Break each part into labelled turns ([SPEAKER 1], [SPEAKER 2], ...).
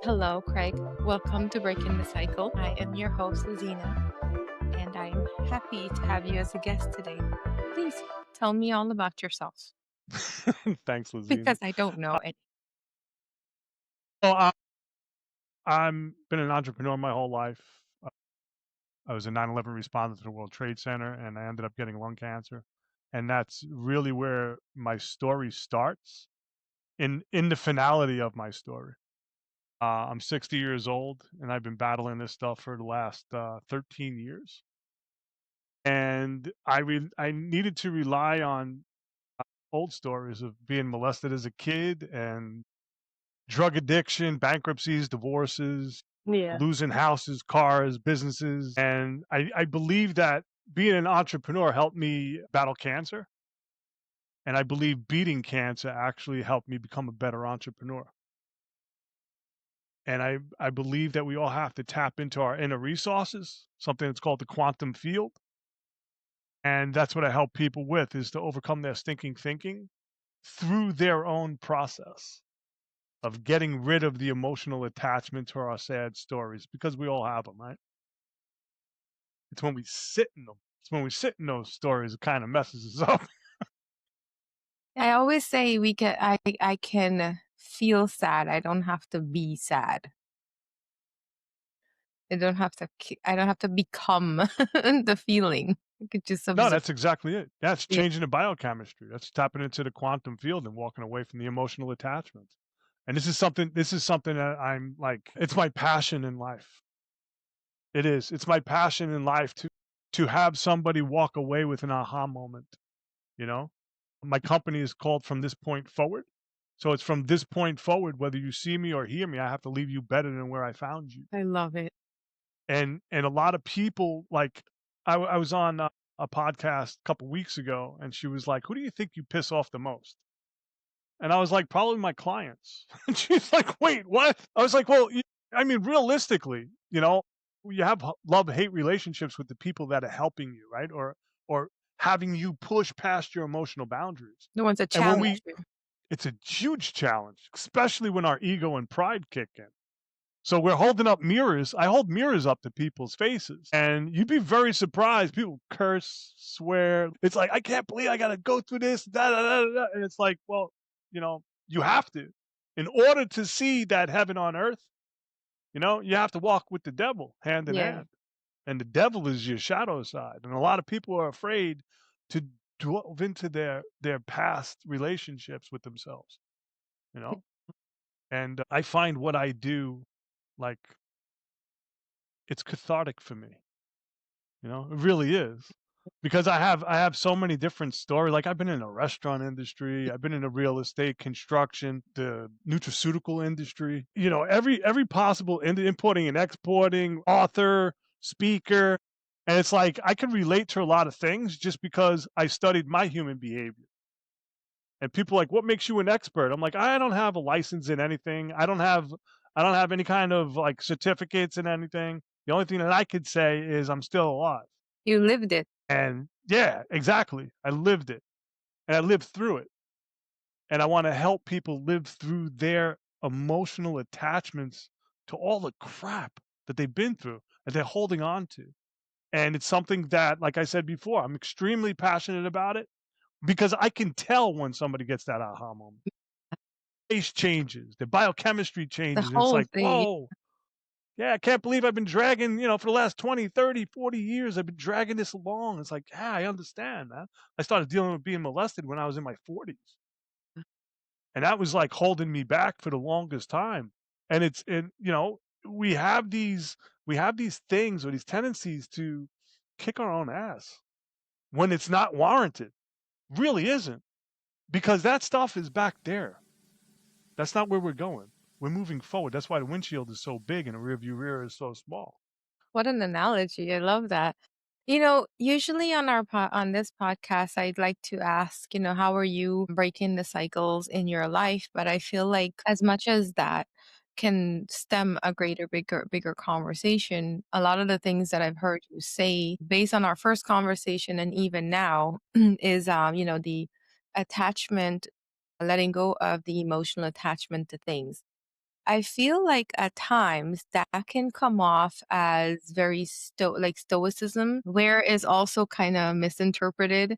[SPEAKER 1] Hello, Craig. Welcome to Breaking the Cycle. I am your host, Laziena, and I'm happy to have you as a guest today. Please tell me all about yourself
[SPEAKER 2] Thanks, Laziena.
[SPEAKER 1] because I don't know any.
[SPEAKER 2] Well, I'm been an entrepreneur my whole life. I was a 9/11 responder to the World Trade Center, and I ended up getting lung cancer. And that's really where my story starts in the finality of my story. I'm 60 years old, and I've been battling this stuff for the last 13 years. And I needed to rely on old stories of being molested as a kid and drug addiction, bankruptcies, divorces,
[SPEAKER 1] Yeah.
[SPEAKER 2] losing houses, cars, businesses. And I believe that being an entrepreneur helped me battle cancer. And I believe beating cancer actually helped me become a better entrepreneur. And I believe that we all have to tap into our inner resources, something that's called the quantum field. And that's what I help people with is to overcome their stinking thinking through their own process of getting rid of the emotional attachment to our sad stories because we all have them, right? It's when we sit in them. It's when we sit in those stories it kind of messes us up.
[SPEAKER 1] I always say I can feel sad. I don't have to be sad. I don't have to become the feeling. I could just
[SPEAKER 2] No,
[SPEAKER 1] observe.
[SPEAKER 2] that's exactly it. That's
[SPEAKER 1] Yeah.
[SPEAKER 2] changing the biochemistry. That's tapping into the quantum field and walking away from the emotional attachment. And this is something that I'm like, it's my passion in life. It is. It's my passion in life to have somebody walk away with an aha moment, you know? My company is called From This Point Forward. So it's from this point forward, whether you see me or hear me, I have to leave you better than where I found you.
[SPEAKER 1] I love it.
[SPEAKER 2] And a lot of people like I was on a podcast a couple weeks ago, and she was like, "Who do you think you piss off the most?" And I was like, "Probably my clients." And she's like, "Wait, what?" I was like, "Well, I mean, realistically, you have love-hate relationships with the people that are helping you, right? Or having you push past your emotional boundaries.
[SPEAKER 1] The ones that
[SPEAKER 2] And when
[SPEAKER 1] challenge
[SPEAKER 2] we
[SPEAKER 1] you.
[SPEAKER 2] it's a huge challenge, especially when our ego and pride kick in. So we're holding up mirrors. I hold mirrors up to people's faces, and you'd be very surprised. People curse, swear. It's like, I can't believe I got to go through this. Da, da, da, da. And it's like, well, you have to. In order to see that heaven on earth, you have to walk with the devil hand in
[SPEAKER 1] Yeah.
[SPEAKER 2] hand. And the devil is your shadow side. And a lot of people are afraid to delve into their past relationships with themselves, you know? And I find what I do like it's cathartic for me. It really is. Because I have so many different stories. Like I've been in the restaurant industry, I've been in the real estate, construction, the nutraceutical industry, every possible importing and exporting, author, speaker. And it's like I can relate to a lot of things just because I studied my human behavior. And people are like, what makes you an expert? I'm like, I don't have a license in anything. I don't have any kind of like certificates in anything. The only thing that I could say is I'm still alive.
[SPEAKER 1] You lived it.
[SPEAKER 2] And yeah, exactly. I lived it. And I lived through it. And I want to help people live through their emotional attachments to all the crap that they've been through that they're holding on to. And it's something that, like I said before, I'm extremely passionate about it because I can tell when somebody gets that aha moment. Face changes, the biochemistry
[SPEAKER 1] The
[SPEAKER 2] changes, and it's
[SPEAKER 1] whole
[SPEAKER 2] like,
[SPEAKER 1] thing.
[SPEAKER 2] whoa, yeah, I can't believe I've been dragging, for the last 20, 30, 40 years, I've been dragging this along. It's like, yeah, I understand, man. I started dealing with being molested when I was in my 40s. And that was like holding me back for the longest time. And we have these things or these tendencies to kick our own ass when it's not warranted. Really isn't. Because that stuff is back there. That's not where we're going. We're moving forward. That's why the windshield is so big and the rearview mirror is so small.
[SPEAKER 1] What an analogy. I love that. Usually on on this podcast, I'd like to ask, how are you breaking the cycles in your life? But I feel like as much as that can stem a greater, bigger conversation, a lot of the things that I've heard you say based on our first conversation and even now is, the attachment, letting go of the emotional attachment to things. I feel like at times that can come off as very like stoicism, where is also kind of misinterpreted,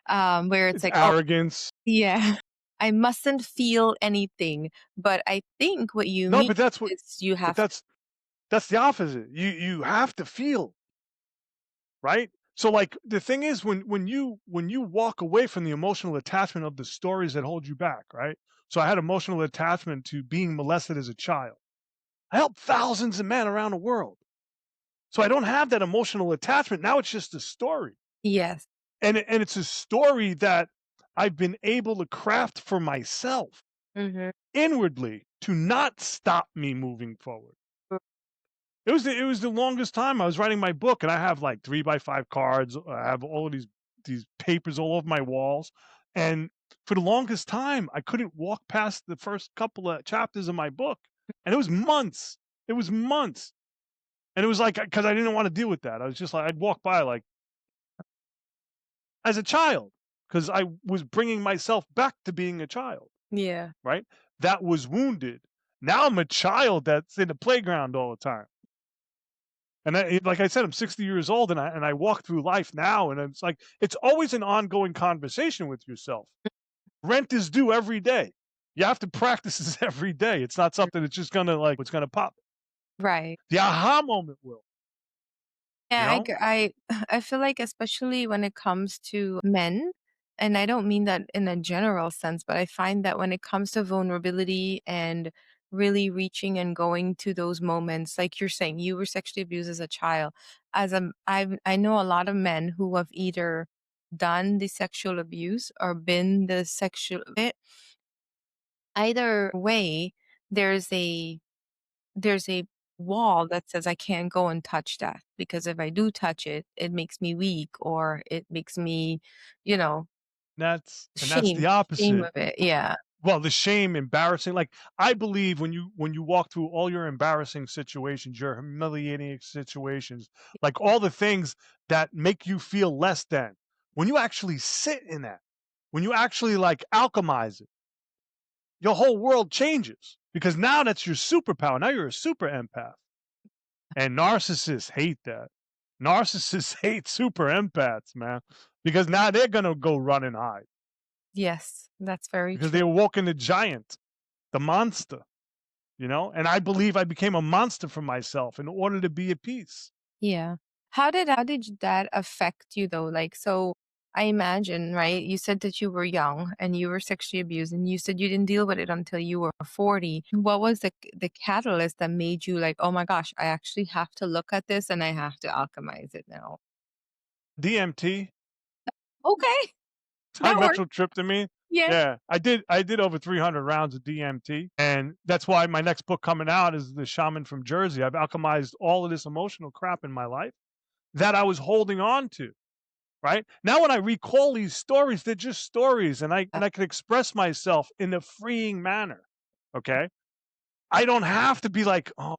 [SPEAKER 1] where it's
[SPEAKER 2] It's
[SPEAKER 1] like, oh,
[SPEAKER 2] arrogance.
[SPEAKER 1] yeah, I mustn't feel anything. But I think what you
[SPEAKER 2] No,
[SPEAKER 1] mean
[SPEAKER 2] but that's what
[SPEAKER 1] is you
[SPEAKER 2] but
[SPEAKER 1] have to,
[SPEAKER 2] that's the opposite. You have to feel, right? So, like, the thing is when you walk away from the emotional attachment of the stories that hold you back, right? So I had emotional attachment to being molested as a child. I helped thousands of men around the world. So I don't have that emotional attachment. Now it's just a story.
[SPEAKER 1] yes.
[SPEAKER 2] And it's a story that I've been able to craft for myself
[SPEAKER 1] Hmm.
[SPEAKER 2] inwardly to not stop me moving forward. It was the longest time I was writing my book, and I have like 3 by 5 cards. I have all of these papers all over my walls, and for the longest time, I couldn't walk past the first couple of chapters of my book, and it was months. It was months, and it was like because I didn't want to deal with that. I was just like I'd walk by like as a child because I was bringing myself back to being a child,
[SPEAKER 1] Yeah.
[SPEAKER 2] right? That was wounded. Now I'm a child that's in the playground all the time. And like I said, I'm 60 years old, and I walk through life now, and it's like it's always an ongoing conversation with yourself. Rent is due every day. You have to practice this every day. It's not something that's just gonna like it's gonna pop.
[SPEAKER 1] Right.
[SPEAKER 2] The aha moment will, you
[SPEAKER 1] Yeah,
[SPEAKER 2] know?
[SPEAKER 1] I feel like especially when it comes to men, and I don't mean that in a general sense, but I find that when it comes to vulnerability and really reaching and going to those moments, like you're saying, you were sexually abused as a child. I know a lot of men who have either done the sexual abuse or been the sexual either way, there's a there's a wall that says I can't go and touch that because if I do touch it, it makes me weak or it makes me, you know,
[SPEAKER 2] That's the
[SPEAKER 1] shame
[SPEAKER 2] opposite.
[SPEAKER 1] of it. Yeah.
[SPEAKER 2] Well, the shame, embarrassing. Like I believe when you walk through all your embarrassing situations, your humiliating situations, like all the things that make you feel less than, when you actually sit in that, when you actually like alchemize it, your whole world changes because now that's your superpower. Now you're a super empath. And narcissists hate that. Narcissists hate super empaths, man, because now they're gonna go run and hide
[SPEAKER 1] Yes, that's very
[SPEAKER 2] because
[SPEAKER 1] true.
[SPEAKER 2] they're walking the giant, the monster. And I believe I became a monster for myself in order to be at peace.
[SPEAKER 1] Yeah. How did that affect you though? Like, so I imagine, right? You said that you were young and you were sexually abused and you said you didn't deal with it until you were 40. What was the catalyst that made you like, "Oh my gosh, I actually have to look at this and I have to alchemize it now."
[SPEAKER 2] DMT,
[SPEAKER 1] Okay, that works.
[SPEAKER 2] dimethyltryptamine.
[SPEAKER 1] Yeah.
[SPEAKER 2] Yeah, I did over 300 rounds of DMT, and that's why my next book coming out is The Shaman from Jersey. I've alchemized all of this emotional crap in my life that I was holding on to, right? Now when I recall these stories, they're just stories, and I can express myself in a freeing manner, okay? I don't have to be like, "Oh,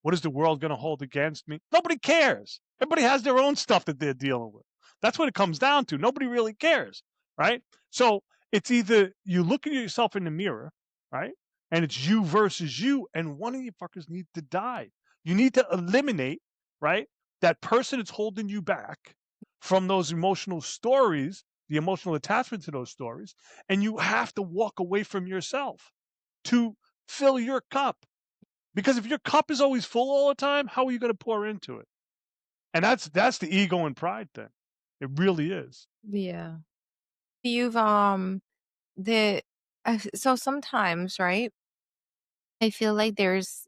[SPEAKER 2] what is the world going to hold against me?" Nobody cares. Everybody has their own stuff that they're dealing with. That's what it comes down to. Nobody really cares, right? So it's either you look at yourself in the mirror, right? And it's you versus you, and one of you fuckers needs to die. You need to eliminate, right? That person that's holding you back from those emotional stories, the emotional attachment to those stories, and you have to walk away from yourself to fill your cup, because if your cup is always full all the time, how are you going to pour into it? And that's the ego and pride thing. It really is.
[SPEAKER 1] Yeah. You've the so sometimes, right? I feel like there's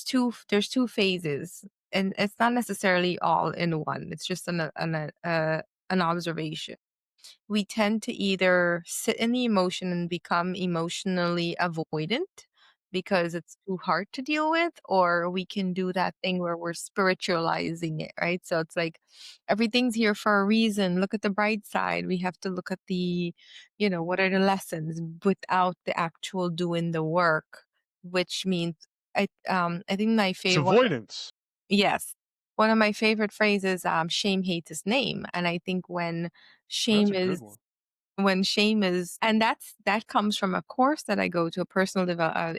[SPEAKER 1] two phases and it's not necessarily all in one. It's just an observation. We tend to either sit in the emotion and become emotionally avoidant because it's too hard to deal with, or we can do that thing where we're spiritualizing it, right? So it's like everything's here for a reason. Look at the bright side. We have to look at what are the lessons without the actual doing the work, which means I think my
[SPEAKER 2] It's
[SPEAKER 1] favorite
[SPEAKER 2] avoidance.
[SPEAKER 1] yes. One of my favorite phrases, shame hates its name. And I think when
[SPEAKER 2] That's
[SPEAKER 1] shame
[SPEAKER 2] a good
[SPEAKER 1] is
[SPEAKER 2] one.
[SPEAKER 1] when shame is, and that comes from a course that I go to, a personal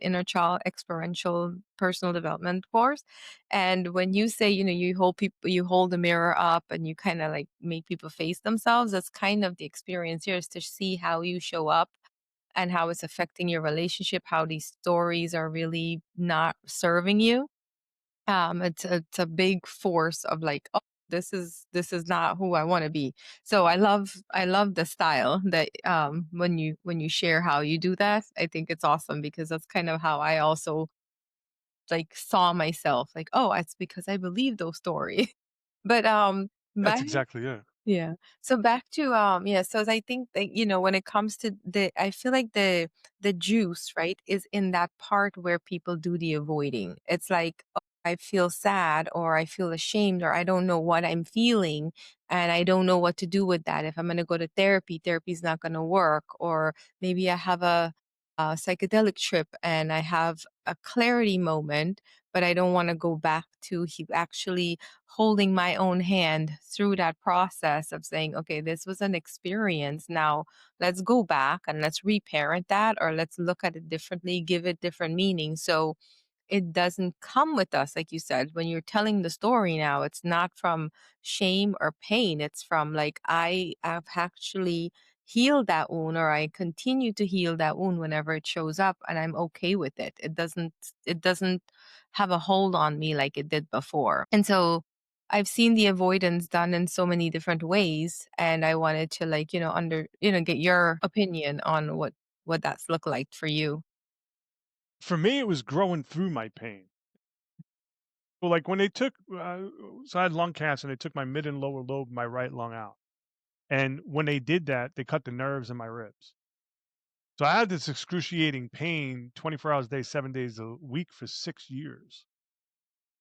[SPEAKER 1] inner child experiential personal development course. And when you say, you hold the mirror up and you kind of like make people face themselves, that's kind of the experience here, is to see how you show up and how it's affecting your relationship, how these stories are really not serving you. It's a big force of like, oh, this is not who I want to be. So I love the style that when you share how you do that. I think it's awesome because that's kind of how I also like saw myself, like, oh, it's because I believe those stories. But
[SPEAKER 2] That's
[SPEAKER 1] back
[SPEAKER 2] exactly it.
[SPEAKER 1] yeah. So back to yeah, so I think that when it comes to I feel like the juice, right, is in that part where people do the avoiding. It's like, oh, I feel sad or I feel ashamed or I don't know what I'm feeling and I don't know what to do with that. If I'm going to go to therapy, therapy's not going to work, or maybe I have a psychedelic trip and I have a clarity moment, but I don't want to go back to actually holding my own hand through that process of saying, okay, this was an experience. Now let's go back and let's reparent that, or let's look at it differently, give it different meaning. So it doesn't come with us, like you said, when you're telling the story now, it's not from shame or pain. It's from like, I have actually healed that wound, or I continue to heal that wound whenever it shows up, and I'm okay with it. It doesn't have a hold on me like it did before. And so I've seen the avoidance done in so many different ways. And I wanted to like, get your opinion on what that's looked like for you.
[SPEAKER 2] For me, it was growing through my pain. Well, like when they took, so I had lung cancer, and they took my mid and lower lobe, of my right lung out. And when they did that, they cut the nerves in my ribs. So I had this excruciating pain 24 hours a day, 7 days a week for 6 years.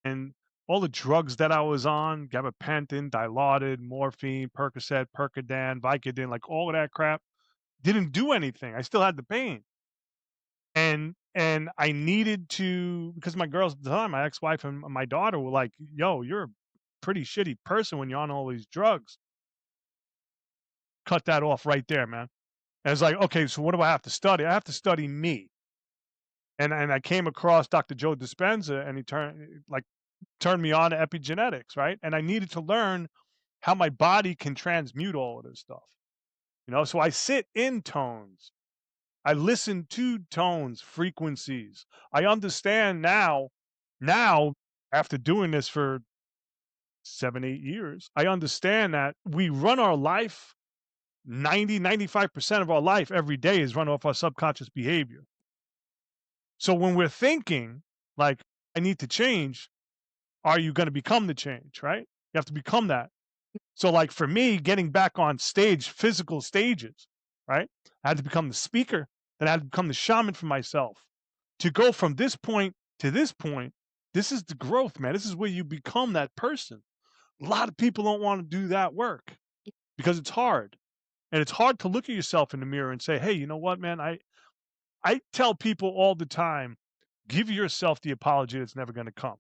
[SPEAKER 2] And all the drugs that I was on, gabapentin, Dilaudid, morphine, Percocet, Percodan, Vicodin, like all of that crap, didn't do anything. I still had the pain. And I needed to, because my girls at the time, my ex-wife and my daughter were like, "Yo, you're a pretty shitty person when you're on all these drugs. Cut that off right there, man." And it's like, okay, so what do I have to study? I have to study me. And I came across Dr. Joe Dispenza, and he turned me on to epigenetics, right? And I needed to learn how my body can transmute all of this stuff. So I sit in tones. I listen to tones, frequencies. I understand now, after doing this for 7, 8 years, I understand that we run our life 95% of our life every day is run off our subconscious behavior. So when we're thinking like, I need to change, are you going to become the change, right? You have to become that. So like for me, getting back on stage, physical stages, right? I had to become the speaker, then I had to become the shaman for myself. To go from this point to this point, this is the growth, man. This is where you become that person. A lot of people don't want to do that work because it's hard. And it's hard to look at yourself in the mirror and say, "Hey, you know what, man? I tell people all the time, give yourself the apology that's never going to come."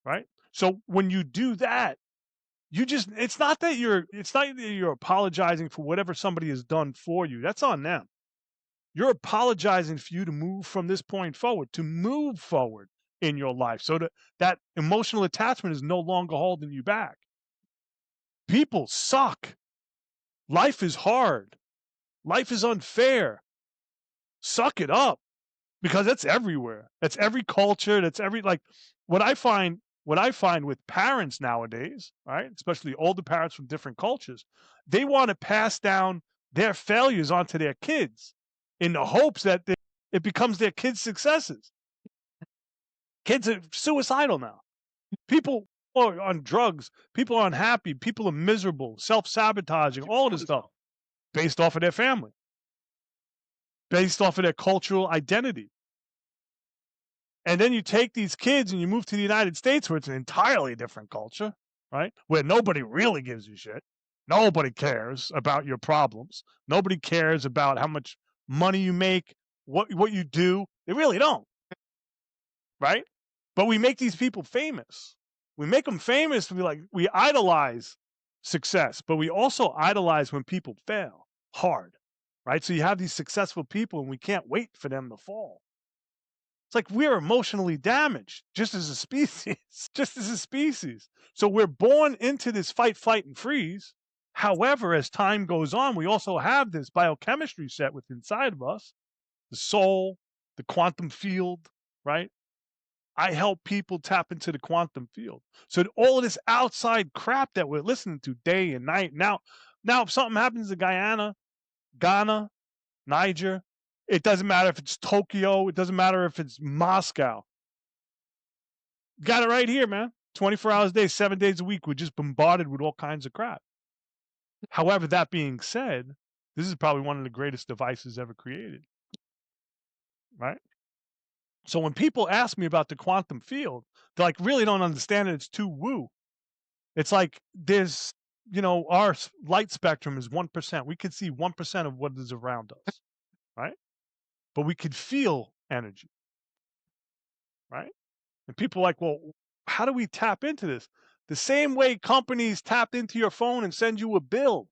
[SPEAKER 2] Right? So when you do that, it's not that you're apologizing for whatever somebody has done for you. That's on them. You're apologizing for you to move from this point forward, to move forward in your life. So that emotional attachment is no longer holding you back. People suck. Life is hard. Life is unfair. Suck it up. Because that's everywhere. That's every culture. That's every like what I find with parents nowadays, right? Especially older parents from different cultures, they want to pass down their failures onto their kids in the hopes that it becomes their kids' successes. Kids are suicidal now. People are on drugs. People are unhappy. People are miserable, self-sabotaging, all of this stuff based off of their family, based off of their cultural identity. And then you take these kids and you move to the United States where it's an entirely different culture, right? Where nobody really gives you shit. Nobody cares about your problems. Nobody cares about how much money you make, what you do. They really don't, right? But we make these people famous. We make them famous to be like, we idolize. success, but we also idolize when people fail hard, right? So you have these successful people, and we can't wait for them to fall. It's like we're emotionally damaged just as a species, just as a species. So we're born into this fight, flight, and freeze. However, as time goes on, we also have this biochemistry set within inside of us, the soul, the quantum field, right? I help people tap into the quantum field. So all of this outside crap that we're listening to day and night. Now if something happens to Guyana, Ghana, Niger, it doesn't matter if it's Tokyo, it doesn't matter if it's Moscow. Got it right here, man. 24 hours a day, 7 days a week, we're just bombarded with all kinds of crap. However, that being said, this is probably one of the greatest devices ever created, right? So when people ask me about the quantum field, they like really don't understand it. It's too woo. It's like there's, our light spectrum is 1%. We can see 1% of what is around us, right? But we could feel energy, right? And people are like, well, how do we tap into this? The same way companies tap into your phone and send you a bill.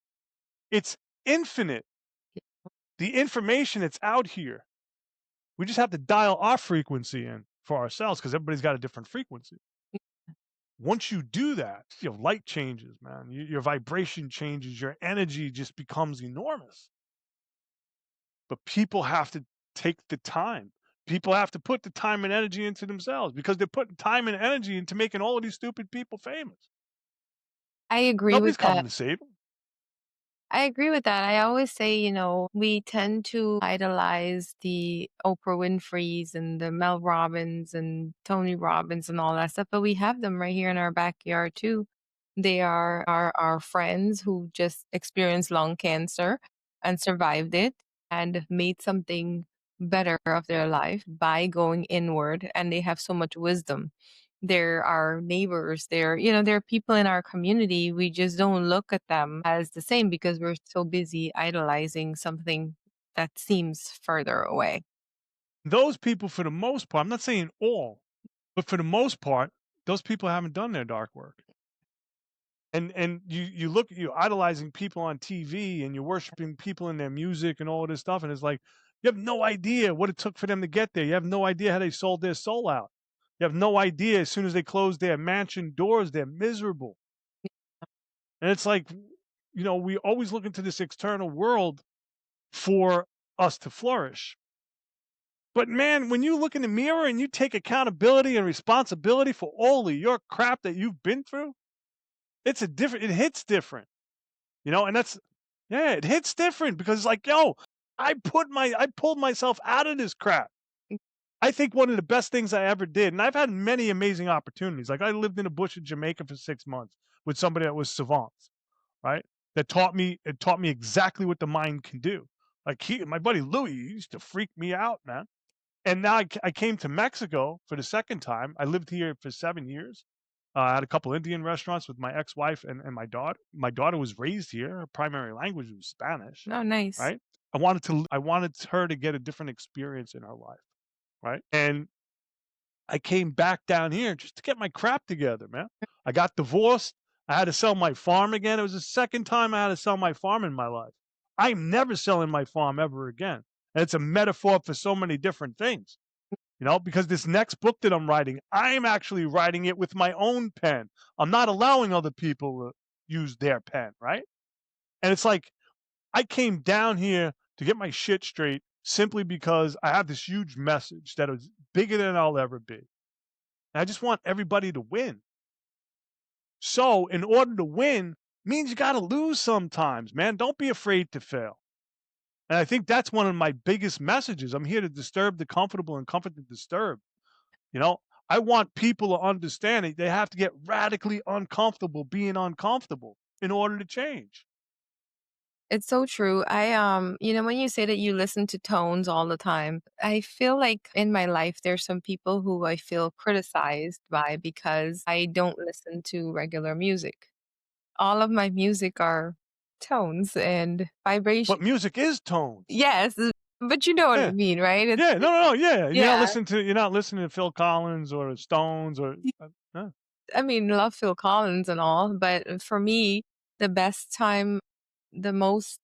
[SPEAKER 2] It's infinite. The information that's out here. We just have to dial our frequency in for ourselves because everybody's got a different frequency. Once you do that, light changes, man. Your vibration changes, your energy just becomes enormous. But people have to take the time. People have to put the time and energy into themselves because they're putting time and energy into making all of these stupid people famous.
[SPEAKER 1] I agree with
[SPEAKER 2] Nobody's
[SPEAKER 1] that.
[SPEAKER 2] coming to save them.
[SPEAKER 1] I agree with that. I always say, we tend to idolize the Oprah Winfreys and the Mel Robbins and Tony Robbins and all that stuff, but we have them right here in our backyard too. They are our friends who just experienced lung cancer and survived it and made something better of their life by going inward, and they have so much wisdom. They're our neighbors. They're people in our community. We just don't look at them as the same because we're so busy idolizing something that seems further away.
[SPEAKER 2] Those people, for the most part, I'm not saying all, but for the most part, those people haven't done their dark work. And you're idolizing people on TV and you're worshiping people in their music and all this stuff, and it's like you have no idea what it took for them to get there. You have no idea how they sold their soul out. You have no idea as soon as they close their mansion doors, they're miserable. And it's like, we always look into this external world for us to flourish. But man, when you look in the mirror and you take accountability and responsibility for all of your crap that you've been through, it hits different. And yeah, it hits different because it's like, yo, I pulled myself out of this crap. I think one of the best things I ever did, and I've had many amazing opportunities. Like I lived in the bush in Jamaica for 6 months with somebody that was savant, right? It taught me exactly what the mind can do. Like my buddy Louis, he used to freak me out, man. And now I came to Mexico for the second time. I lived here for 7 years. I had a couple Indian restaurants with my ex-wife and my daughter. My daughter was raised here. Her primary language was Spanish,
[SPEAKER 1] Oh, nice.
[SPEAKER 2] right? I wanted her to get a different experience in her life, right? And I came back down here just to get my crap together, man. I got divorced. I had to sell my farm again. It was the second time I had to sell my farm in my life. I'm never selling my farm ever again. And it's a metaphor for so many different things. Because this next book that I'm writing, I'm actually writing it with my own pen. I'm not allowing other people to use their pen, right? And it's like, I came down here to get my shit straight simply because I have this huge message that is bigger than I'll ever be. And I just want everybody to win. So, in order to win, means you got to lose sometimes, man. Don't be afraid to fail. And I think that's one of my biggest messages. I'm here to disturb the comfortable and comfort the disturbed. You know, I want people to understand it. They have to get radically uncomfortable being uncomfortable in order to change.
[SPEAKER 1] It's so true. When you say that you listen to tones all the time, I feel like in my life there's some people who I feel criticized by because I don't listen to regular music. All of my music are tones and
[SPEAKER 2] But
[SPEAKER 1] vibration.
[SPEAKER 2] music is tones.
[SPEAKER 1] Yes, but you know what I
[SPEAKER 2] Yeah.
[SPEAKER 1] mean, right?
[SPEAKER 2] Yeah. No, no, no. Yeah.
[SPEAKER 1] Yeah.
[SPEAKER 2] You're not listening to Phil Collins or Stones or
[SPEAKER 1] Y
[SPEAKER 2] uh,
[SPEAKER 1] I mean, love Phil Collins and all, but for me the best time, the most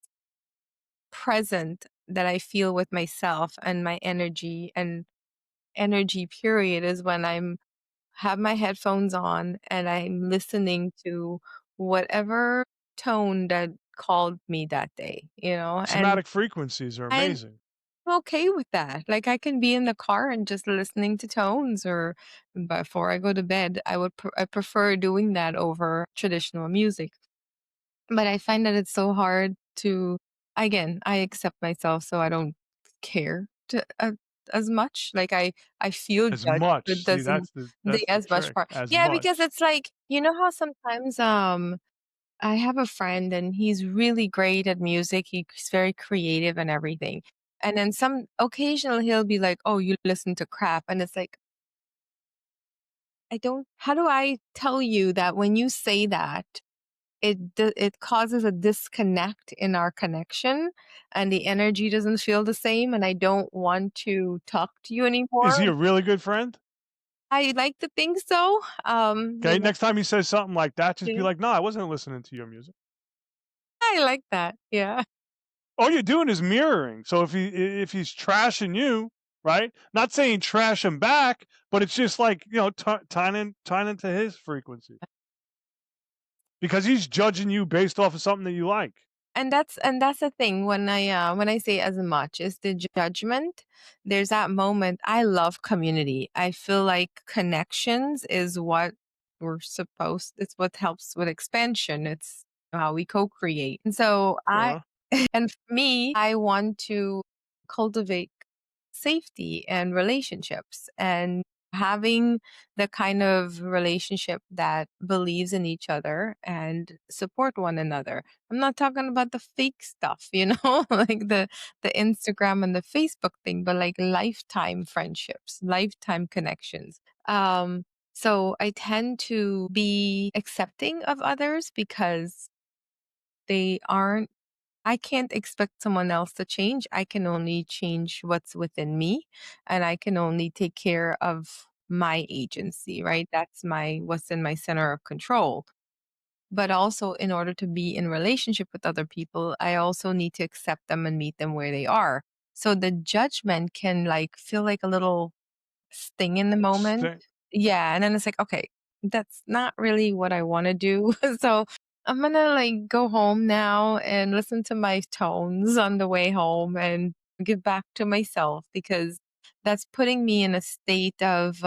[SPEAKER 1] present that I feel with myself and my energy period is when I'm have my headphones on and I'm listening to whatever tone that called me that day, and
[SPEAKER 2] Somatic frequencies are
[SPEAKER 1] I'm
[SPEAKER 2] amazing.
[SPEAKER 1] okay with that. Like I can be in the car and just listening to tones or before I go to bed, I prefer doing that over traditional music. But I find that it's so hard to again, I accept myself so I don't care as much. Like I feel
[SPEAKER 2] As
[SPEAKER 1] judged, but
[SPEAKER 2] much. See,
[SPEAKER 1] doesn't the
[SPEAKER 2] that's the
[SPEAKER 1] as much
[SPEAKER 2] trick.
[SPEAKER 1] part.
[SPEAKER 2] As
[SPEAKER 1] Yeah, because
[SPEAKER 2] much.
[SPEAKER 1] it's like, you know how sometimes I have a friend and he's really great at music. He's very creative and everything. And then some occasionally he'll be like, "Oh, you listen to crap." And it's like, I don't how do I tell you that when you say that it causes a disconnect in our connection and the energy doesn't feel the same and I don't want to talk to you
[SPEAKER 2] Is
[SPEAKER 1] anymore.
[SPEAKER 2] he a really good friend?
[SPEAKER 1] I like to think so.
[SPEAKER 2] Okay, next time he says something like that, just be
[SPEAKER 1] Yeah,
[SPEAKER 2] like, "No, I wasn't listening to your music."
[SPEAKER 1] I like that. Yeah.
[SPEAKER 2] All you're doing is mirroring. So if he's trashing you, right? Not saying trash him back, but it's just like, tying into his frequency because he's judging you based off of something that you like.
[SPEAKER 1] And that's the thing when I say as much is the judgment. There's that moment. I love community. I feel like connections is what it's what helps with expansion. It's how we co-create. And so I
[SPEAKER 2] Uh,
[SPEAKER 1] and for me, I want to cultivate safety and relationships and having the kind of relationship that believes in each other and support one another. I'm not talking about the fake stuff, like the Instagram and the Facebook thing, but like lifetime friendships, lifetime connections. So I tend to be accepting of others because they aren't I can't expect someone else to change. I can only change what's within me and I can only take care of my agency, right? That's my what's in my center of control. But also in order to be in relationship with other people, I also need to accept them and meet them where they are. So the judgment can like feel like a little sting in the moment.
[SPEAKER 2] st-
[SPEAKER 1] Yeah, and then it's like, okay, that's not really what I wanna do. So, I'm gonna, like, go home now and listen to my tones on the way home and get back to myself because that's putting me in a state of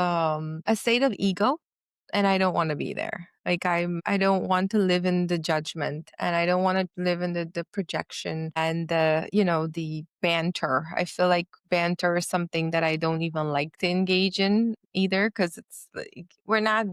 [SPEAKER 1] ego and I don't wanna be there. Like, I don't want to live in the judgment, and I don't wanna live in the projection and the banter. I feel like banter is something that I don't even like to engage in either because it's like we're not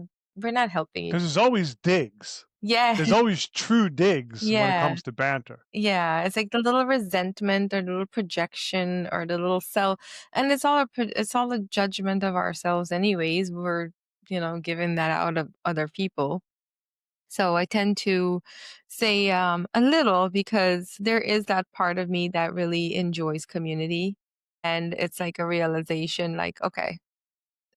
[SPEAKER 1] helping each.
[SPEAKER 2] Because there's always digs.
[SPEAKER 1] Yeah,
[SPEAKER 2] There's always true digs when it
[SPEAKER 1] yeah.
[SPEAKER 2] comes to banter.
[SPEAKER 1] Yeah, it's like the little resentment or the little projection or the little self, and it's all a judgment of ourselves anyways. We're, giving that out of other people. So I tend to say a little because there is that part of me that really enjoys community. And it's like a realization like, okay,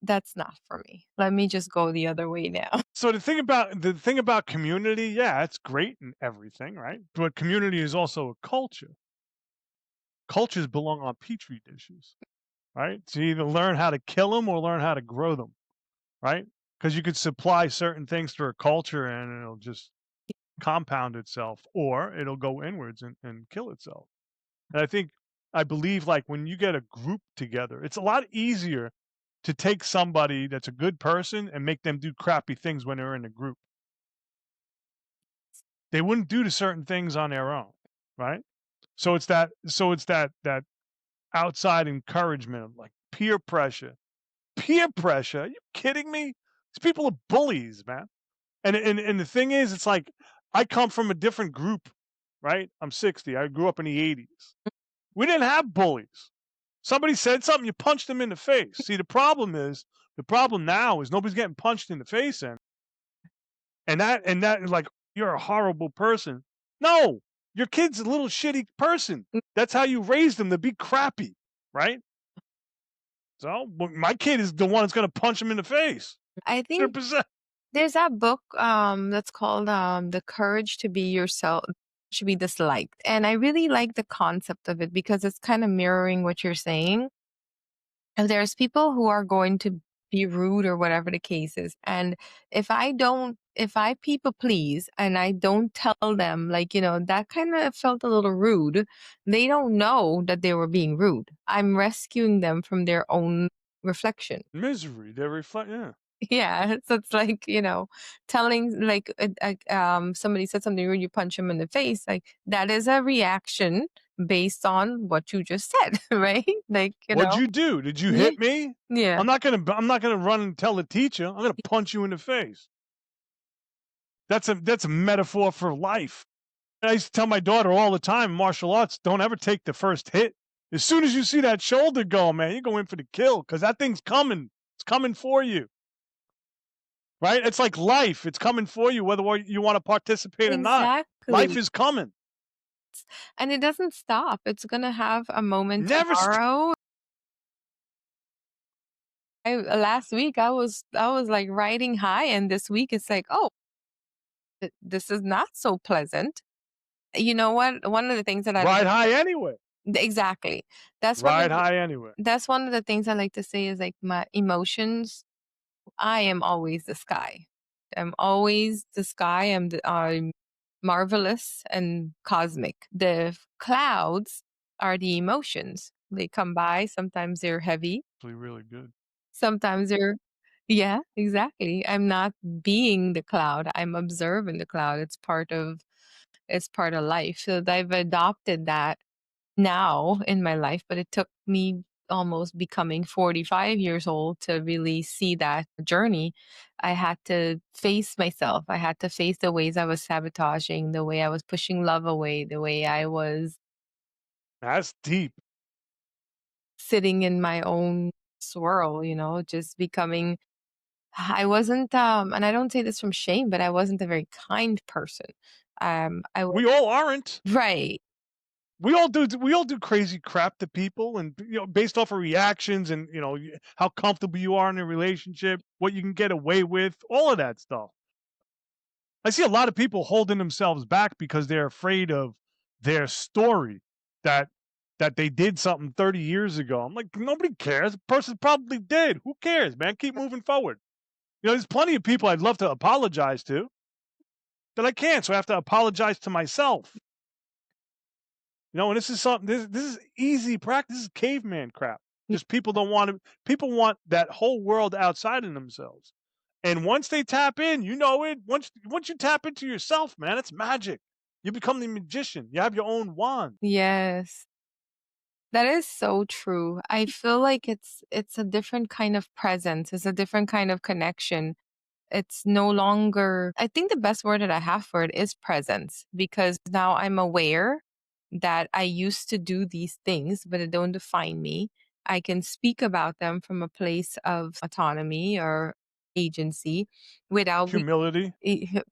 [SPEAKER 1] that's not for me. Let me just go the other way now.
[SPEAKER 2] So the thing about community, yeah, it's great and everything, right? But community is also a culture. Cultures belong on petri dishes, right? So you either learn how to kill them or learn how to grow them, right? Because you could supply certain things to a culture and it'll just compound itself, or it'll go inwards and kill itself. And I believe like when you get a group together, it's a lot easier to take somebody that's a good person and make them do crappy things when they're in a group. They wouldn't do the certain things on their own, right? So it's that outside encouragement of like peer pressure. Peer pressure? Are you kidding me? These people are bullies, man. And the thing is, it's like I come from a different group, right? I'm 60. I grew up in the 80s. We didn't have bullies. Somebody said something, you punched them in the face. See, the problem now is nobody's getting punched in the face and that like you're a horrible person. No, your kid's a little shitty person. That's how you raised them to be crappy, right? So my kid is the one that's gonna punch him in the face.
[SPEAKER 1] I think
[SPEAKER 2] 100%.
[SPEAKER 1] There's that book that's called The Courage to Be Yourself should be disliked. And I really like the concept of it because it's kind of mirroring what you're saying. And there's people who are going to be rude or whatever the case is. And if I people please and I don't tell them, like, that kind of felt a little rude, they don't know that they were being rude. I'm rescuing them from their own reflection.
[SPEAKER 2] Misery, they reflect, yeah.
[SPEAKER 1] Yeah, so it's like, telling like somebody said something rude, you punch them in the face. Like that is a reaction based on what you just said, right? Like,
[SPEAKER 2] What'd you do? Did you
[SPEAKER 1] yeah,
[SPEAKER 2] hit me?
[SPEAKER 1] yeah,
[SPEAKER 2] I'm not gonna run and tell the teacher. I'm gonna punch you in the face. That's a metaphor for life. I used to tell my daughter all the time, martial arts, don't ever take the first hit. As soon as you see that shoulder go, man, you go in for the kill because that thing's coming. It's coming for you, right? It's like life. It's coming for you, whether you want to participate or not. Life
[SPEAKER 1] exactly.
[SPEAKER 2] is coming.
[SPEAKER 1] And it doesn't stop. It's gonna have a moment
[SPEAKER 2] Never stop.
[SPEAKER 1] tomorrow. Last week I was like riding high, and this week it's like, oh, this is not so pleasant. You know what? One of the things that I like
[SPEAKER 2] Ride high anyway.
[SPEAKER 1] exactly. That's one of
[SPEAKER 2] Ride high anyway.
[SPEAKER 1] That's one of the things I like to say is like my emotions. I am always the sky. I'm always the sky. I'm marvelous and cosmic. The clouds are the emotions. They come by. Sometimes they're heavy.
[SPEAKER 2] Actually, really good.
[SPEAKER 1] Sometimes they're yeah, exactly. I'm not being the cloud. I'm observing the cloud. It's part of life. So I've adopted that now in my life, but it took me almost becoming 45 years old to really see that journey. I had to face myself. I had to face the ways I was sabotaging, the way I was pushing love away, the way I was
[SPEAKER 2] That's deep.
[SPEAKER 1] sitting in my own swirl, just becoming I wasn't and I don't say this from shame, but I wasn't a very kind person. I was
[SPEAKER 2] We all aren't.
[SPEAKER 1] right.
[SPEAKER 2] We all do crazy crap to people, and based off of reactions, and how comfortable you are in a relationship, what you can get away with, all of that stuff. I see a lot of people holding themselves back because they're afraid of their story, that they did something 30 years ago. I'm like, nobody cares. The person probably did. Who cares, man? Keep moving forward. There's plenty of people I'd love to apologize to, but I can't, so I have to apologize to myself. And this is something, this is easy practice. This is caveman crap. Just people don't want to, people want that whole world outside of themselves. And once they tap in, it. Once you tap into yourself, man, it's magic. You become the magician. You have your own wand.
[SPEAKER 1] Yes. That is so true. I feel like it's a different kind of presence. It's a different kind of connection. It's no longer I think the best word that I have for it is presence because now I'm aware that I used to do these things, but it don't define me. I can speak about them from a place of autonomy or agency without be
[SPEAKER 2] Humility.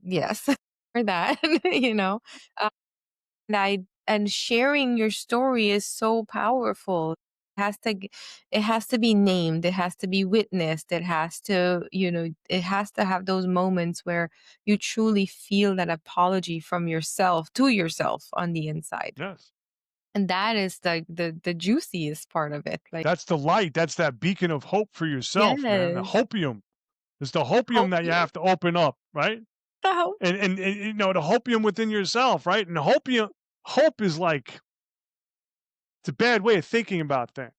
[SPEAKER 1] yes, for that, you know. And and sharing your story is so powerful. It has to be named, it has to be witnessed, it has to have those moments where you truly feel that apology from yourself to yourself on the inside.
[SPEAKER 2] Yes.
[SPEAKER 1] And that is like the juiciest part of it. Like,
[SPEAKER 2] That's the light. That's that beacon of hope for yourself, man. The
[SPEAKER 1] yes,
[SPEAKER 2] hopium. It's the hopium
[SPEAKER 1] hope
[SPEAKER 2] that you
[SPEAKER 1] you.
[SPEAKER 2] have to open up, right?
[SPEAKER 1] The hope.
[SPEAKER 2] And the hopium within yourself, right? And hope is like, it's a bad way of thinking about things.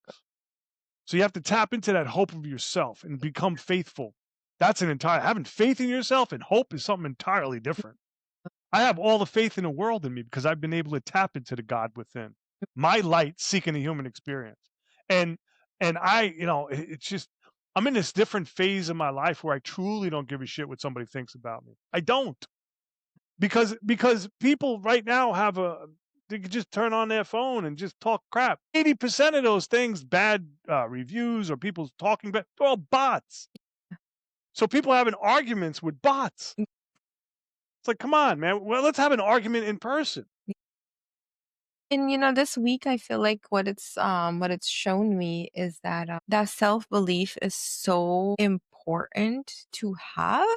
[SPEAKER 2] So you have to tap into that hope of yourself and become faithful. That's an entire having faith in yourself, and hope is something entirely different. I have all the faith in the world in me because I've been able to tap into the God within. My light seeking the human experience. And it's just, I'm in this different phase of my life where I truly don't give a shit what somebody thinks about me. I don't. Because people right now they could just turn on their phone and just talk crap. 80% of those things, bad reviews or people talking bad, they're all bots. So people having arguments with bots. It's like, come on, man. Well, let's have an argument in person.
[SPEAKER 1] And this week I feel like what it's shown me is that that self-belief is so important important to have.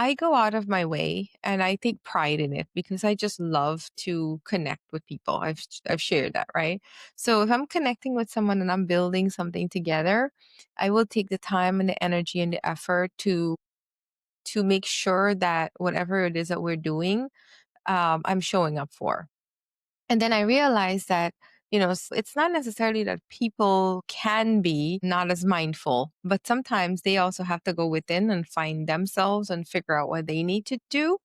[SPEAKER 1] I go out of my way and I take pride in it because I just love to connect with people. I've shared that, right? So if I'm connecting with someone and I'm building something together, I will take the time and the energy and the effort to make sure that whatever it is that we're doing, I'm showing up for. And then I realized that, it's not necessarily that people can be not as mindful, but sometimes they also have to go within and find themselves and figure out what they need to do.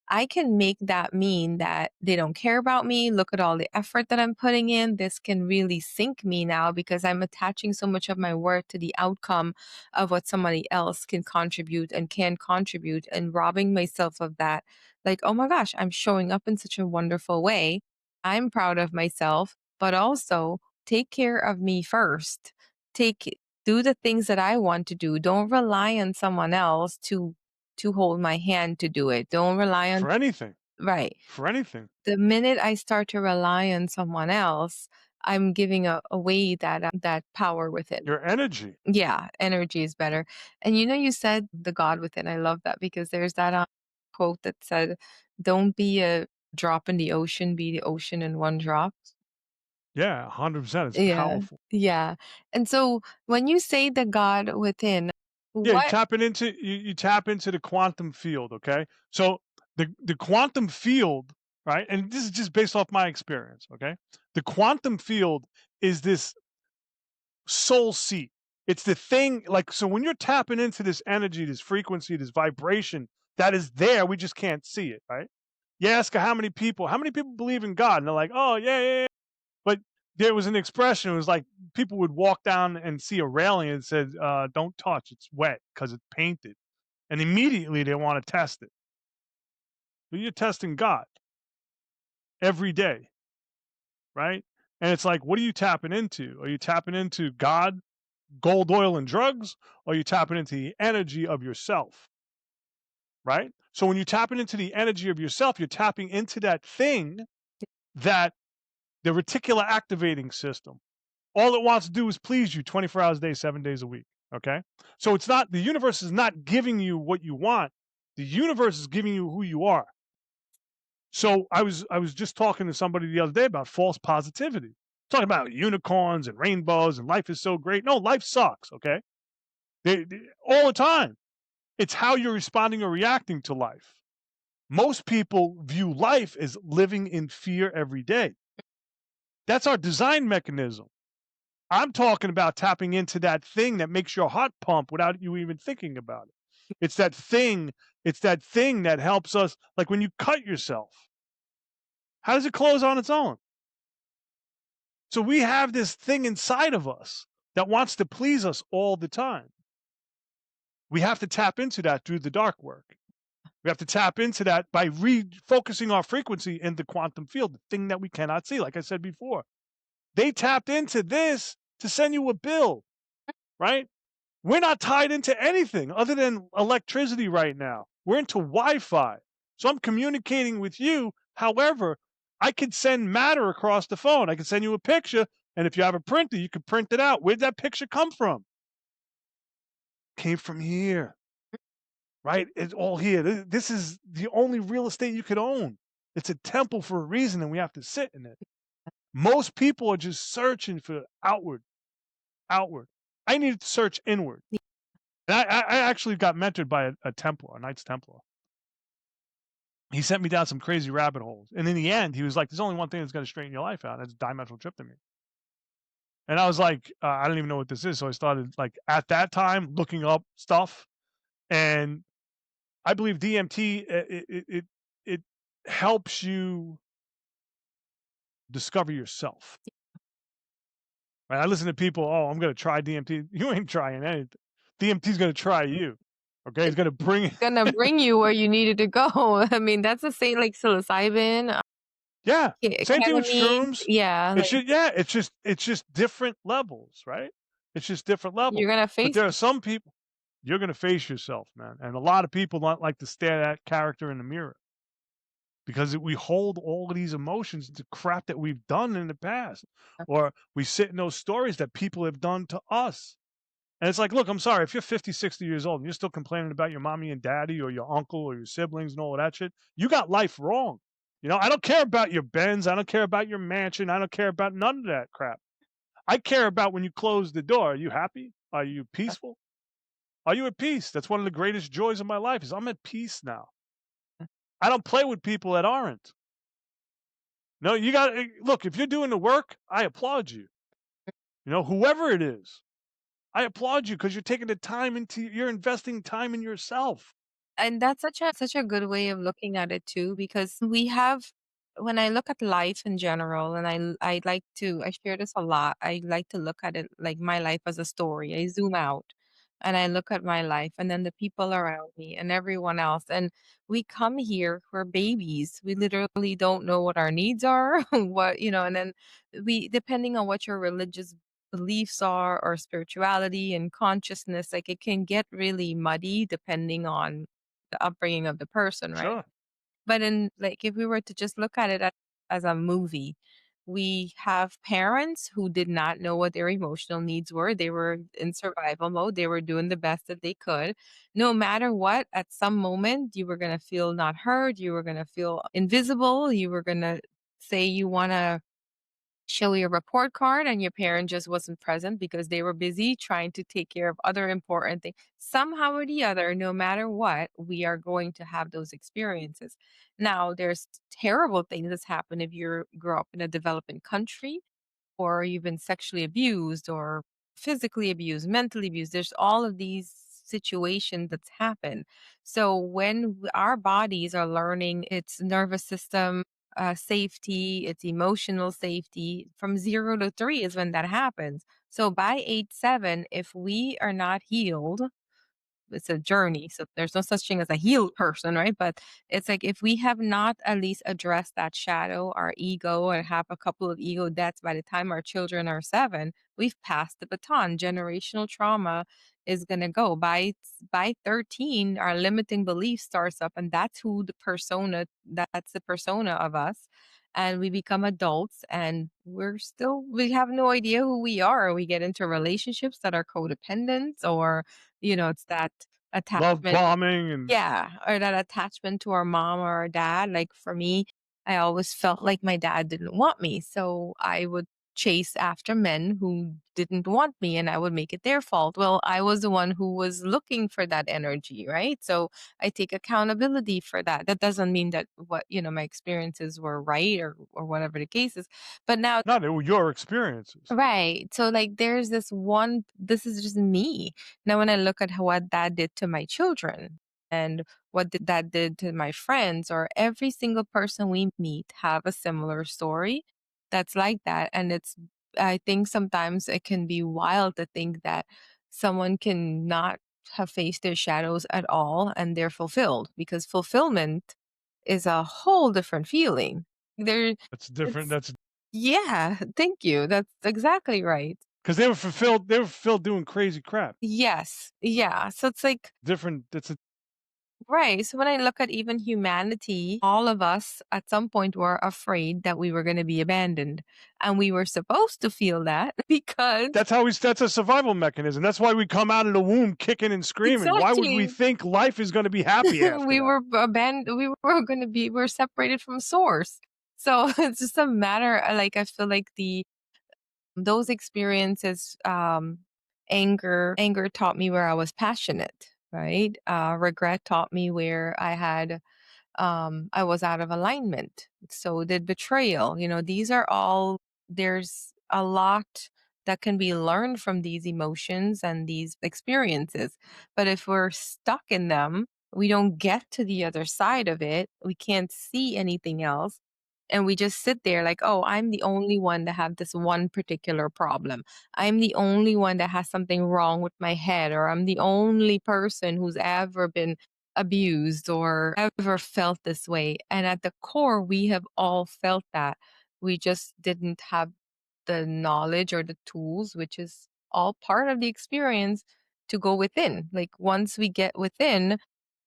[SPEAKER 1] I can make that mean that they don't care about me. Look at all the effort that I'm putting in. This can really sink me now because I'm attaching so much of my worth to the outcome of what somebody else can contribute and can contribute and robbing myself of that. Like, oh my gosh, I'm showing up in such a wonderful way. I'm proud of myself, but also take care of me first. Take Do the things that I want to do. Don't rely on someone else to hold my hand to do it. Don't rely on
[SPEAKER 2] For anything,
[SPEAKER 1] right.
[SPEAKER 2] for anything.
[SPEAKER 1] The minute I start to rely on someone else, I'm giving away that power within.
[SPEAKER 2] Your energy.
[SPEAKER 1] Yeah, energy is better. And you said the God within. I love that because there's that quote that said, "Don't be a drop in the ocean, be the ocean in one drop."
[SPEAKER 2] Yeah, 100%. It's
[SPEAKER 1] Yeah,
[SPEAKER 2] powerful.
[SPEAKER 1] yeah. And so when you say the God within,
[SPEAKER 2] Yeah,
[SPEAKER 1] what
[SPEAKER 2] you tap into the quantum field, okay? So the quantum field, right? And this is just based off my experience, okay? The quantum field is this soul seat. It's the thing like so when you're tapping into this energy, this frequency, this vibration that is there, we just can't see it, right? You ask how many people believe in God? And they're like, "Oh, yeah, yeah, yeah." But there was an expression, it was like people would walk down and see a railing and said, "Don't touch, it's wet because it's painted." And immediately they want to test it. But you're testing God every day, right? And it's like, what are you tapping into? Are you tapping into God, gold, oil, and drugs? Or are you tapping into the energy of yourself, right? So when you're tapping into the energy of yourself, you're tapping into that thing that the reticular activating system, all it wants to do is please you 24 hours a day, 7 days a week. Okay. So it's not, the universe is not giving you what you want. The universe is giving you who you are. So I was just talking to somebody the other day about false positivity, talking about unicorns and rainbows and life is so great. No, life sucks. Okay. All the time. It's how you're responding or reacting to life. Most people view life as living in fear every day. That's our design mechanism. I'm talking about tapping into that thing that makes your heart pump without you even thinking about it. It's that thing, it's that thing that helps us, like when you cut yourself, how does it close on its own? So we have this thing inside of us that wants to please us all the time. We have to tap into that through the dark work. We have to tap into that by refocusing our frequency in the quantum field, the thing that we cannot see. Like I said before, they tapped into this to send you a bill, right? We're not tied into anything other than electricity right now. We're into Wi-Fi. So I'm communicating with you. However, I could send matter across the phone. I can send you a picture, and if you have a printer, you can print it out. Where'd that picture come from? Came from here, right? It's all here. This is the only real estate you could own. It's a temple for a reason, and we have to sit in it. Most people are just searching for outward, outward. I needed to search inward. And I actually got mentored by a Templar, a Knights Templar. He sent me down some crazy rabbit holes. And in the end, he was like, there's only one thing that's going to straighten your life out. That's dimethyl tryptamine. And I was like, I don't even know what this is. So I started like at that time looking up stuff. And I believe DMT, it helps you discover yourself. Right? I listen to people, oh, I'm going to try DMT. You ain't trying anything. DMT's going to try you. Okay. It's going to bring
[SPEAKER 1] gonna bring you where you needed to go. I mean, that's the same like psilocybin,
[SPEAKER 2] Yeah, same thing with
[SPEAKER 1] ketamine.
[SPEAKER 2] shrooms.
[SPEAKER 1] Yeah, like
[SPEAKER 2] It's just different levels, right? It's just different
[SPEAKER 1] you're
[SPEAKER 2] levels.
[SPEAKER 1] gonna
[SPEAKER 2] But
[SPEAKER 1] face
[SPEAKER 2] there are some people you're gonna face yourself, man. And a lot of people don't like to stare at character in the mirror because we hold all of these emotions to crap that we've done in the past, or we sit in those stories that people have done to us. And it's like, look, I'm sorry, if you're 50, 60 years old and you're still complaining about your mommy and daddy or your uncle or your siblings and all of that shit, you got life wrong. I don't care about your Benz. I don't care about your mansion. I don't care about none of that crap. I care about when you close the door. Are you happy? Are you peaceful? Are you at peace? That's one of the greatest joys of my life is I'm at peace now. I don't play with people that aren't. No, you got to look, if you're doing the work, I applaud you. Whoever it is, I applaud you because you're taking the time you're investing time in yourself.
[SPEAKER 1] And that's such a good way of looking at it too, because we have when I look at life in general, and I like to I share this a lot. I like to look at it like my life as a story. I zoom out and I look at my life and then the people around me and everyone else. And we come here, we're babies. We literally don't know what our needs are, and then we depending on what your religious beliefs are or spirituality and consciousness, like it can get really muddy depending on the upbringing of the person, right?
[SPEAKER 2] Sure.
[SPEAKER 1] But in like if we were to just look at it as a movie, we have parents who did not know what their emotional needs were. They were in survival mode. They were doing the best that they could. No matter what, at some moment you were going to feel not heard, you were going to feel invisible, you were going to say you want to show your report card and your parent just wasn't present because they were busy trying to take care of other important things. Somehow or the other, no matter what, we are going to have those experiences. Now, there's terrible things that's happen if you grow up in a developing country or you've been sexually abused or physically abused, mentally abused. There's all of these situations that's happened. So when our bodies are learning its nervous system safety, its emotional safety from 0 to 3 is when that happens. So by age 7, if we are not healed, it's a journey. So there's no such thing as a healed person, right? But it's like if we have not at least addressed that shadow, our ego, or have a couple of ego deaths by the time our children are 7, we've passed the baton. Generational trauma is gonna go. By 13, our limiting belief starts up, and that's who the persona that's the persona of us. And we become adults and we have no idea who we are. We get into relationships that are codependent or it's that
[SPEAKER 2] Love
[SPEAKER 1] attachment.
[SPEAKER 2] bombing and
[SPEAKER 1] Yeah, or that attachment to our mom or our dad. Like for me, I always felt like my dad didn't want me. So I would chase after men who didn't want me and I would make it their fault. Well, I was the one who was looking for that energy, right? So I take accountability for that. That doesn't mean that my experiences were right or whatever the case is. But now
[SPEAKER 2] no, they were your experiences.
[SPEAKER 1] right. So like there's this is just me. Now when I look at what that did to my children and that did to my friends or every single person we meet have a similar story that's like that. And I think sometimes it can be wild to think that someone can not have faced their shadows at all and they're fulfilled because fulfillment is a whole different feeling. There
[SPEAKER 2] That's different.
[SPEAKER 1] it's
[SPEAKER 2] That's
[SPEAKER 1] yeah, thank you. That's exactly right.
[SPEAKER 2] because they were fulfilled doing crazy crap.
[SPEAKER 1] Yes. Yeah. So it's like,
[SPEAKER 2] Different. That's a
[SPEAKER 1] right. So when I look at even humanity, all of us at some point were afraid that we were going to be abandoned. And we were supposed to feel that because
[SPEAKER 2] that's a survival mechanism. That's why we come out of the womb kicking and screaming. Why would we
[SPEAKER 1] exactly
[SPEAKER 2] think life is going to be happy after
[SPEAKER 1] we
[SPEAKER 2] that?
[SPEAKER 1] were abandoned, we're separated from source. So it's just a matter, like, I feel like those experiences, anger taught me where I was passionate, right? Regret taught me where I was out of alignment. So did betrayal. These are all there's a lot that can be learned from these emotions and these experiences. But if we're stuck in them, we don't get to the other side of it. We can't see anything else. And we just sit there like, oh, I'm the only one that have this one particular problem. I'm the only one that has something wrong with my head, or I'm the only person who's ever been abused or ever felt this way. And at the core, we have all felt that. We just didn't have the knowledge or the tools, which is all part of the experience to go within. Like once we get within,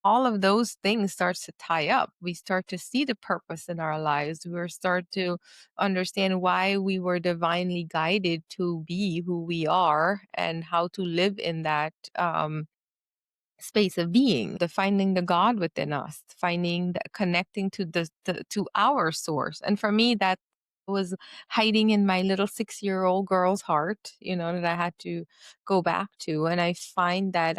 [SPEAKER 1] all of those things starts to tie up. We start to see the purpose in our lives. We start to understand why we were divinely guided to be who we are and how to live in that space of being, the finding the God within us, finding the connecting to to our source. And for me, that was hiding in my little 6-year-old girl's heart, that I had to go back to. And I find that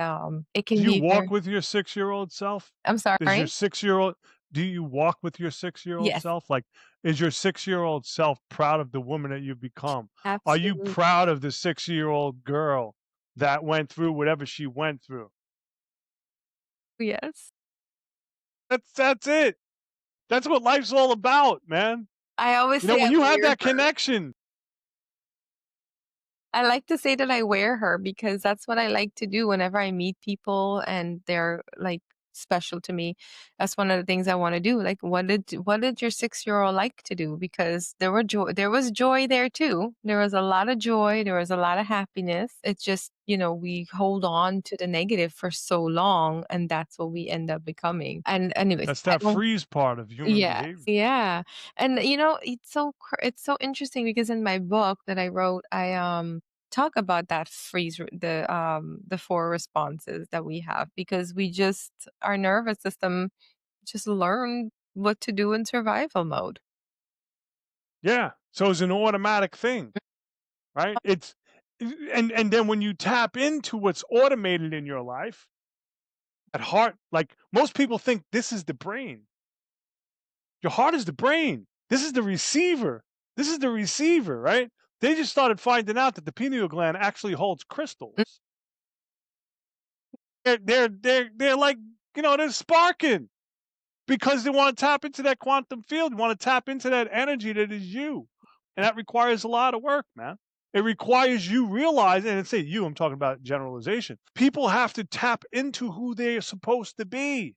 [SPEAKER 1] it
[SPEAKER 2] Do
[SPEAKER 1] can
[SPEAKER 2] you
[SPEAKER 1] be
[SPEAKER 2] walk
[SPEAKER 1] very.
[SPEAKER 2] with your 6-year-old self?
[SPEAKER 1] I'm
[SPEAKER 2] Does your
[SPEAKER 1] sorry?
[SPEAKER 2] 6-year-old Do you walk with your 6-year-old
[SPEAKER 1] Yes,
[SPEAKER 2] self? Like, is your 6-year-old self proud of the woman that you've become? Are you
[SPEAKER 1] absolutely.
[SPEAKER 2] proud of the 6-year-old girl that went through whatever she went through?
[SPEAKER 1] Yes.
[SPEAKER 2] That's it. That's what life's all about, man.
[SPEAKER 1] I always
[SPEAKER 2] You know,
[SPEAKER 1] say
[SPEAKER 2] when
[SPEAKER 1] I
[SPEAKER 2] you have
[SPEAKER 1] wear
[SPEAKER 2] that
[SPEAKER 1] her.
[SPEAKER 2] connection.
[SPEAKER 1] I like to say that I wear her because that's what I like to do whenever I meet people and they're like special to me. That's one of the things I want to do. Like what did your 6-year-old like to do? Because there was joy there too. There was a lot of joy, there was a lot of happiness. It's just, we hold on to the negative for so long and that's what we end up becoming. And anyways,
[SPEAKER 2] That's
[SPEAKER 1] I
[SPEAKER 2] that
[SPEAKER 1] don't.
[SPEAKER 2] freeze part of human
[SPEAKER 1] Yes,
[SPEAKER 2] behavior.
[SPEAKER 1] yeah. And it's so interesting because in my book that I wrote, I talk about that the four responses that we have because we just our nervous system just learned what to do in survival mode.
[SPEAKER 2] Yeah. So it's an automatic thing, right? And then when you tap into what's automated in your life, at heart, like most people think this is the brain. Your heart is the brain. This is the receiver. This is the receiver, right? They just started finding out that the pineal gland actually holds
[SPEAKER 1] Mm.
[SPEAKER 2] crystals. They're like, they're sparking because they want to tap into that quantum field. They want to tap into that energy that is you. And that requires a lot of work, man. It requires you realize, and say you, I'm talking about generalization. People have to tap into who they're supposed to be,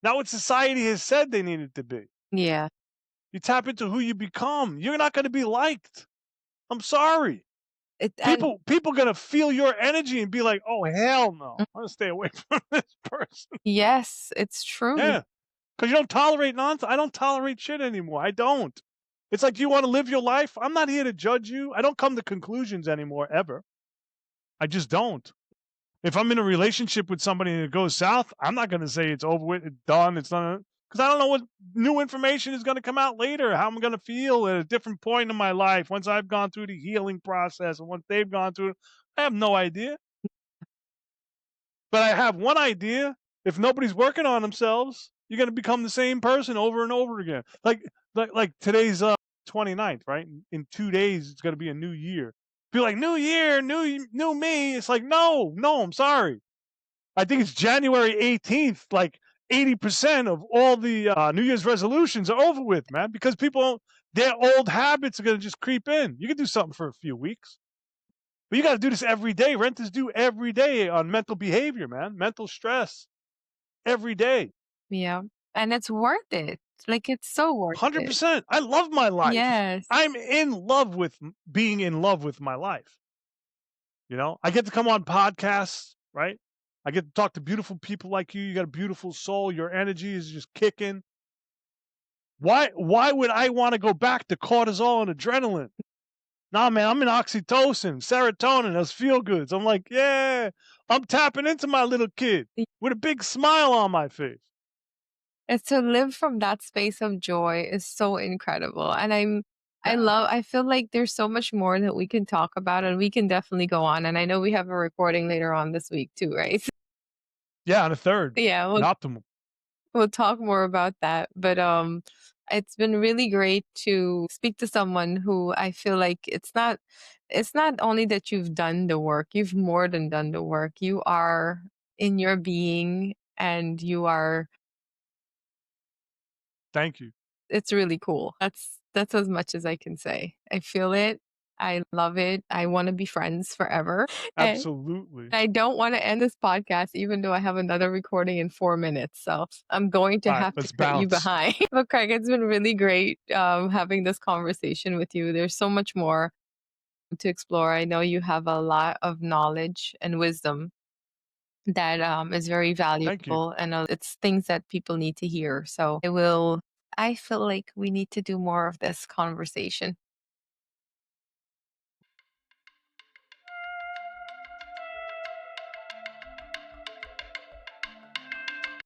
[SPEAKER 2] not what society has said they needed to be.
[SPEAKER 1] Yeah.
[SPEAKER 2] You tap into who you become. You're not going to be liked. I'm sorry.
[SPEAKER 1] And
[SPEAKER 2] People gonna feel your energy and be like, "Oh hell no, I'm gonna stay away from this person."
[SPEAKER 1] yes, it's true.
[SPEAKER 2] Yeah, because you don't tolerate nonsense. I don't tolerate shit anymore. I don't. It's like, you want to live your life. I'm not here to judge you. I don't come to conclusions anymore ever. I just don't. If I'm in a relationship with somebody and it goes south, I'm not going to say it's over with, it's done, it's done, because I don't know what new information is going to come out later, how I'm going to feel at a different point in my life once I've gone through the healing process and once they've gone through it. I have no idea. But I have one idea. If nobody's working on themselves, you're going to become the same person over and over again. Like today's 29th, right? In 2 days, it's going to be a new year. Be like, new year, new me. It's like, no, I'm sorry. I think it's January 18th. Like 80% of all the New Year's resolutions are over with, man, because their old habits are going to just creep in. You can do something for a few weeks, but you got to do this every day. Rent is due every day on mental behavior, man, mental stress every day.
[SPEAKER 1] Yeah. And it's worth it. Like it's so worth it.
[SPEAKER 2] 100%. I love my life.
[SPEAKER 1] Yes.
[SPEAKER 2] I'm in love with being in love with my life. I get to come on podcasts, right? I get to talk to beautiful people like you. You got a beautiful soul. Your energy is just kicking. Why would I want to go back to cortisol and adrenaline? Nah, man, I'm in oxytocin, serotonin, those feel goods. I'm like, yeah, I'm tapping into my little kid with a big smile on my face.
[SPEAKER 1] And to live from that space of joy is so incredible. And
[SPEAKER 2] Yeah.
[SPEAKER 1] I feel like there's so much more that we can talk about and we can definitely go on. And I know we have a recording later on this week too, right?
[SPEAKER 2] Yeah, on a third,
[SPEAKER 1] Yeah,
[SPEAKER 2] an optimal.
[SPEAKER 1] we'll talk more about that. But it's been really great to speak to someone who I feel like it's not only that you've done the work, you've more than done the work. You are in your being and you are
[SPEAKER 2] Thank you.
[SPEAKER 1] it's really cool. That's as much as I can say. I feel it. I love it. I wanna be friends forever, and
[SPEAKER 2] Absolutely.
[SPEAKER 1] I don't wanna end this podcast even though I have another recording in 4 minutes, so I'm going to
[SPEAKER 2] All right,
[SPEAKER 1] have to
[SPEAKER 2] let's
[SPEAKER 1] cut you
[SPEAKER 2] bounce.
[SPEAKER 1] behind. But Craig, it's been really great, having this conversation with you. There's so much more to explore. I know you have a lot of knowledge and wisdom. that is very
[SPEAKER 2] Thank you.
[SPEAKER 1] valuable, and it's things that people need to hear. So I feel like we need to do more of this conversation.